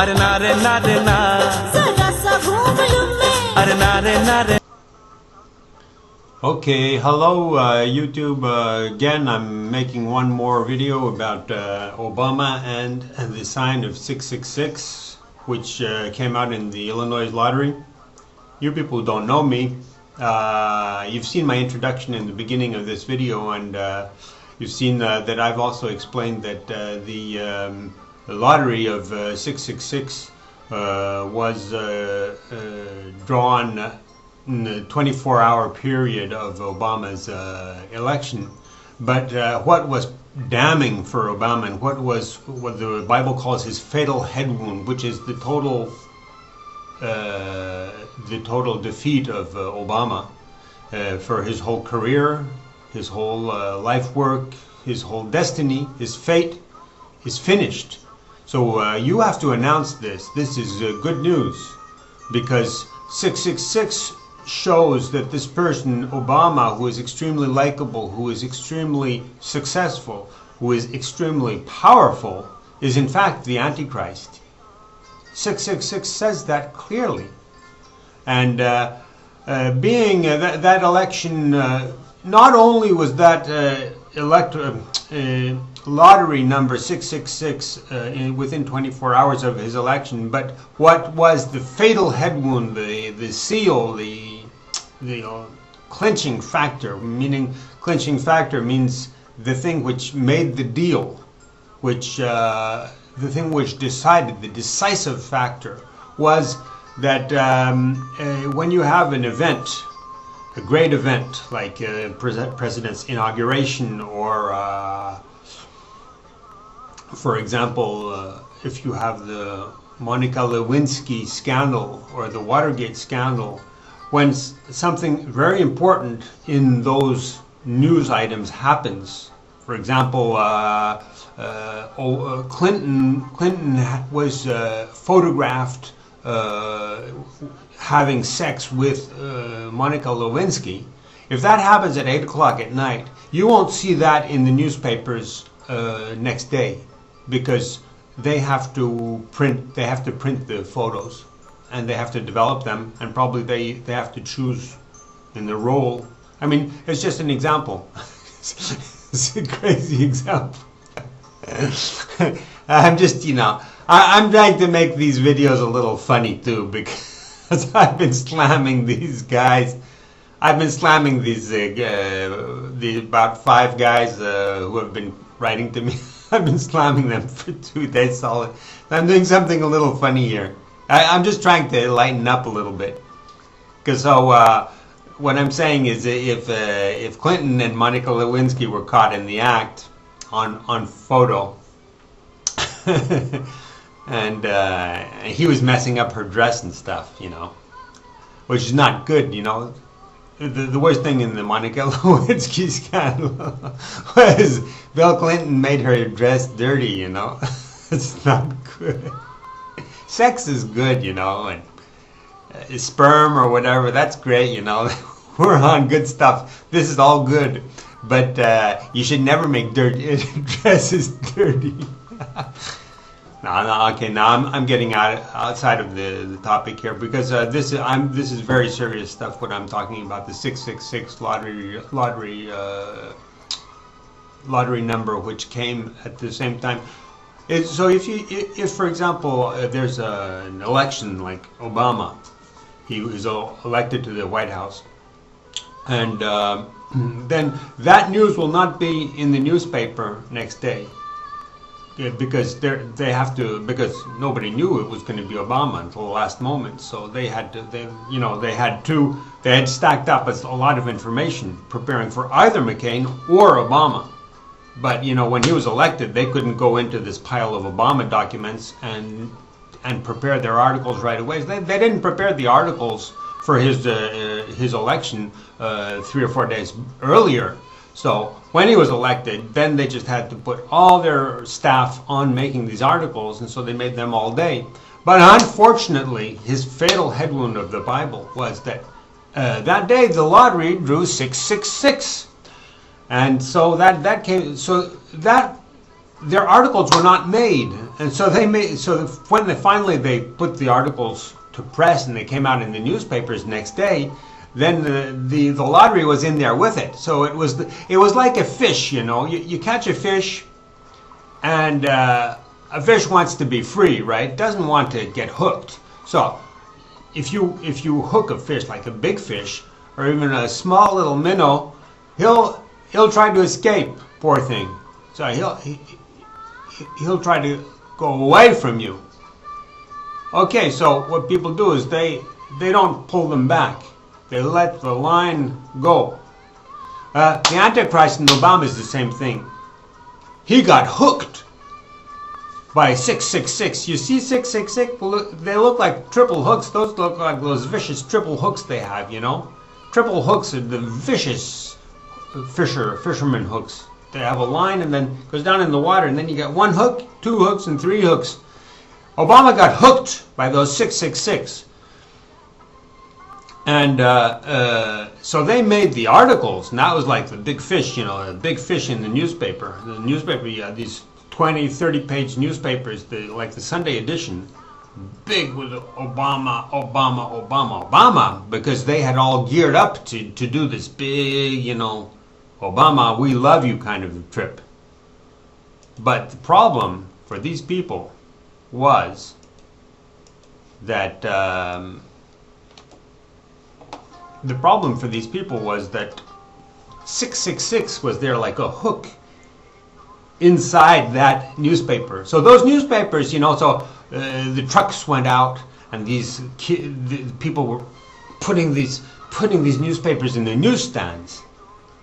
अरे नारे नारे ना जरा सा घूम लूं मैं अरे नारे नारे. Okay, hello YouTube. Again, I'm making one more video about Obama and the sign of 666, which came out in the Illinois lottery. You people who don't know me, you've seen my introduction in the beginning of this video, and you've seen that I've also explained that the lottery of 666 was drawn in the 24-hour period of Obama's election. But what was damning for Obama, and what was what the Bible calls his fatal head wound, which is the total defeat of Obama for his whole career, his whole life work, his whole destiny, his fate is finished. So you have to announce this. This is good news, because 666 shows that this person, Obama, who is extremely likable, who is extremely successful, who is extremely powerful, is in fact the Antichrist. 666 says that clearly. And being that election, not only was that lottery number 666 within 24 hours of his election, but what was the fatal head wound, the seal, the clinching factor, meaning clinching factor means the thing which made the deal, which the thing which decided, the decisive factor, was that when you have an event, a great event like president's inauguration, or for example, if you have the Monica Lewinsky scandal or the Watergate scandal, when something very important in those news items happens, for example, Clinton was photographed having sex with Monica Lewinsky. If that happens at 8 o'clock at night, you won't see that in the newspapers next day, because they have to print the photos, and they have to develop them, and probably they have to choose in the role. I mean, it's just an example. It's a crazy example. I'm just, I'm trying to make these videos a little funny too, because I've been slamming these guys. I've been slamming these about 5 guys who have been writing to me. I've been slamming them for 2 days solid. I'm doing something a little funny here. I'm just trying to lighten up a little bit. Because what I'm saying is, if Clinton and Monica Lewinsky were caught in the act on photo, and he was messing up her dress and stuff, which is not good, The worst thing in the Monica Lewinsky scandal was Bill Clinton made her dress dirty, It's not good. Sex is good, and sperm or whatever, that's great, We're on good stuff. This is all good. But you should never make dresses dirty. Okay, now I'm getting outside of the topic here, because this is very serious stuff. What I'm talking about, the 666 lottery number, which came at the same time. So if for example there's an election like Obama, he was elected to the White House, and then that news will not be in the newspaper next day. because they have to, because nobody knew it was going to be Obama until the last moment. So they had to, they had stacked up a lot of information preparing for either McCain or Obama. But when he was elected, they couldn't go into this pile of Obama documents and prepare their articles right away. They didn't prepare the articles for his election 3 or 4 days earlier. So when he was elected, then they just had to put all their staff on making these articles, and so they made them all day. But unfortunately, his fatal head wound of the Bible was that that day the lottery drew 666, and so that their articles were not made, and so when they put the articles to press and they came out in the newspapers next day, then the lottery was in there with it. So it was like a fish, you catch a fish, and a fish wants to be free, right? Doesn't want to get hooked. So if you hook a fish, like a big fish or even a small little minnow, he'll try to escape, poor thing. So he'll try to go away from you. Okay, so what people do is they don't pull them back. They let the line go. The Antichrist in Obama is the same thing. He got hooked by 666. You see 666? They look like triple hooks. Those look like those vicious triple hooks they have, Triple hooks are the vicious fisherman hooks. They have a line and then goes down in the water, and then you get 1 hook, 2 hooks, and 3 hooks. Obama got hooked by those 666. And so they made the articles, and that was like the big fish, a big fish in the newspaper. The newspaper, you had these 20, 30-page newspapers, like the Sunday edition, big with Obama, Obama, Obama, Obama, because they had all geared up to do this big, Obama, we love you kind of trip. But the problem for these people was that the problem for these people was that 666 was there like a hook inside that newspaper. So those newspapers, the trucks went out, and the people were putting these newspapers in the newsstands,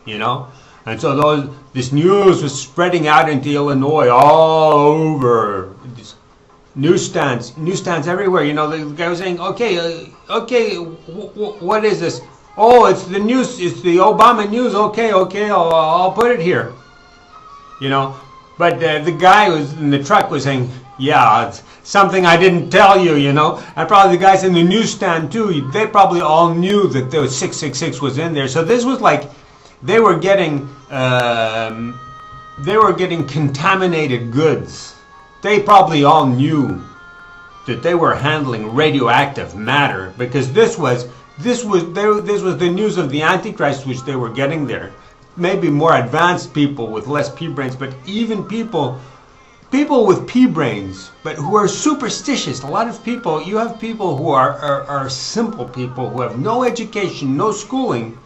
and so this news was spreading out into Illinois, all over. These newsstands everywhere. The guy was saying, okay, what is this? Oh, it's the news. It's the Obama news. Okay, I'll put it here. But the guy who was in the truck was saying, yeah, it's something I didn't tell you, And probably the guys in the newsstand too, they probably all knew that there was 666 was in there. So this was like they were getting contaminated goods. They probably all knew that they were handling radioactive matter, because this was the news of the Antichrist which they were getting there. Maybe more advanced people with less pea brains, but even people with pea brains, but who are superstitious. A lot of people, you have people who are simple people who have no education, no schooling,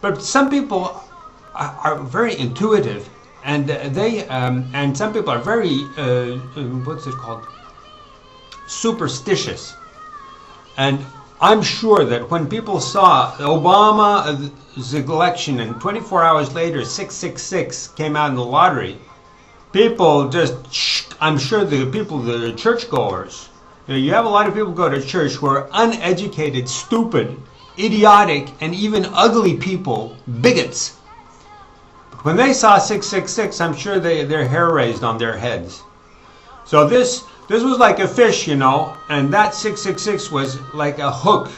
but some people are very intuitive, and and some people are very what's it called? Superstitious. And I'm sure that when people saw Obama's election and 24 hours later 666 came out in the lottery, people I'm sure the churchgoers, you have a lot of people go to church who are uneducated, stupid, idiotic, and even ugly people, bigots. But when they saw 666, I'm sure their hair raised on their heads. So this was like a fish, and that 666 was like a hook.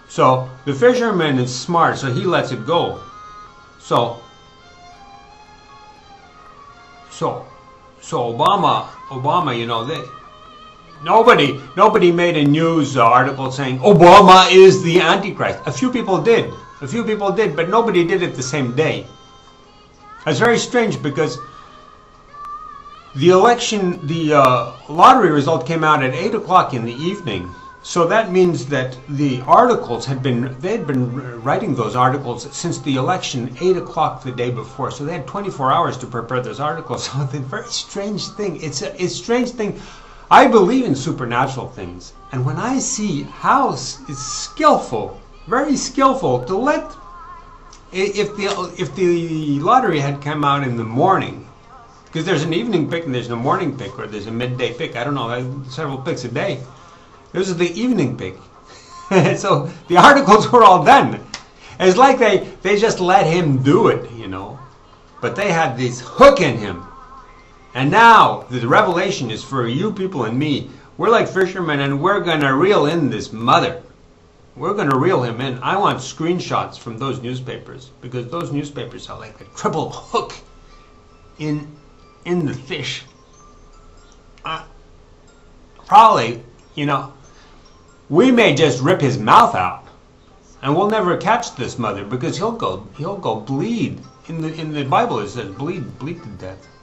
So the fisherman is smart, so he lets it go. So Obama, nobody made a news article saying Obama is the Antichrist. A few people did, but nobody did it the same day. It's very strange, because the lottery result came out at 8 o'clock in the evening. So that means that the articles they had been writing those articles since the election, 8 o'clock the day before. So they had 24 hours to prepare those articles. So it's a very strange thing. It's a strange thing. I believe in supernatural things. And when I see how it's skillful, very skillful, to let, if the lottery had come out in the morning, because there's an evening pick and there's a morning pick, or there's a midday pick, I don't know, several picks a day. This is the evening pick. So the articles were all done. It's like they just let him do it, you know. But they had this hook in him. And now the revelation is for you people and me. We're like fishermen and we're going to reel in this mother. We're going to reel him in. I want screenshots from those newspapers, because those newspapers are like a triple hook in the fish. Probably, you know, we may just rip his mouth out, and we'll never catch this mother, because he'll go bleed. In the Bible it says bleed to death.